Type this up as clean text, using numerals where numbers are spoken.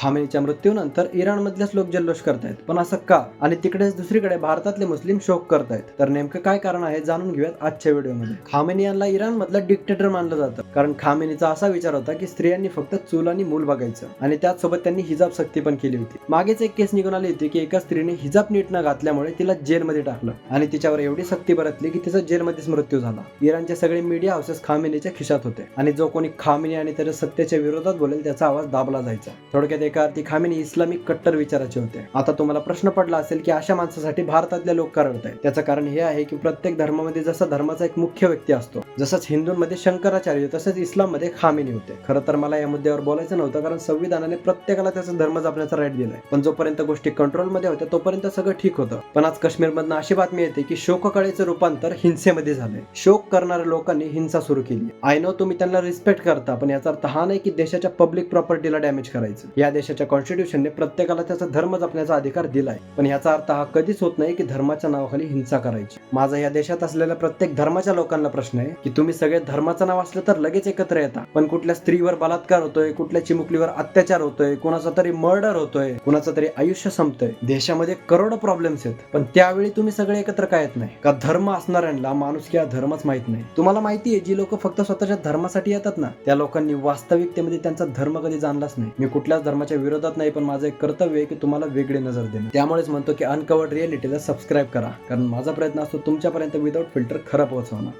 खामेनीच्या मृत्यूनंतर इराणमधलेच लोक जल्लोष करतायत, पण असं का? आणि तिकडेच दुसरीकडे भारतातले मुस्लिम शोक करतायत. तर नेमकं काय कारण आहे जाणून घेऊयात आजच्या व्हिडिओमध्ये. खामेनी यांना इराणमधला डिक्टेटर मानलं जातं, कारण खामेनीचा असा विचार होता की स्त्रियांनी फक्त चूल आणि मूल बघायचं, आणि त्याचसोबत त्यांनी हिजाब सक्ती पण केली होती. मागेच एक केस निघून आली होती की एका स्त्रीने हिजाब नीट न घातल्यामुळे तिला जेलमध्ये टाकलं आणि तिच्यावर एवढी सक्ती बरतली की तिचा जेलमध्येच मृत्यू झाला. इराणचे सगळे मीडिया हाऊसेस खामेनीच्या खिशात होते आणि जो कोणी खामेनी आणि त्याच्या सत्तेच्या विरोधात बोलेल त्याचा आवाज दाबला जायचा. थोडक्यात एका अर्थी खामेनी इस्लामिक कट्टर विचाराचे होते. आता तुम्हाला प्रश्न पडला असेल की अशा माणसासाठी भारतातले लोक का रडतायत? त्याचं कारण हे आहे की प्रत्येक धर्मामध्ये जसा धर्माचा एक मुख्य व्यक्ती असतो, जसंच हिंदूंमध्ये शंकराचार्य तसंच इस्लाममध्ये खामेनी होते. खरं तर मला या मुद्द्यावर बोलायचं नव्हतं, कारण संविधानाने प्रत्येकाला त्याचा धर्म जपण्याचा राईट दिलाय. पण जोपर्यंत गोष्टी कंट्रोलमध्ये होत्या तोपर्यंत सगळं ठीक होतं. पण आज काश्मीरमधनं अशी बातमी येते की शोककळेचं रूपांतर हिंसेमध्ये झालंय. शोक करणाऱ्या लोकांनी हिंसा सुरू केली. आय नो तुम्ही त्यांना रिस्पेक्ट करता, पण याचा अर्थ हा नाही की देशाच्या पब्लिक प्रॉपर्टीला डॅमेज करायचं. या देशाच्या कॉन्स्टिट्यूशनने प्रत्येकाला त्याचा धर्म जपण्याचा अधिकार दिलाय, पण याचा अर्थ हा कधीच होत नाही की धर्माच्या नावाखाली हिंसा करायची. माझा या देशात असलेल्या प्रत्येक धर्माच्या लोकांना प्रश्न आहे की तुम्ही सगळे धर्माचं नाव असलं तर लगेच एकत्र येता, पण कुठल्या स्त्रीवर बलात्कार होतोय, कुठल्या चिमुकलीवर अत्याचार होतोय, कुणाचा तरी मर्डर होतोय, कुणाचं तरी आयुष्य संपतंय. देशामध्ये करोडो प्रॉब्लेम्स आहेत, पण त्यावेळी तुम्ही सगळे एकत्र काय येत नाही का? धर्म असणाऱ्यांना माणुसकी हा धर्मच माहित नाही. तुम्हाला माहिती आहे जी लोक फक्त स्वतःच्या धर्मासाठी येतात ना, त्या लोकांनी वास्तविकतेमध्ये त्यांचा धर्म कधी जाणलाच नाही. मी कुठल्याच धर्माच्या विरोधात नाही, पण माझं एक कर्तव्य आहे की तुम्हाला वेगळी नजर देणं. त्यामुळेच म्हणतो की अनकवर्ड रिअलिटीला सबस्क्राईब करा, कारण माझा प्रयत्न असतो तुमच्यापर्यंत विदाऊट फिल्टर खरं पोहोचवणं.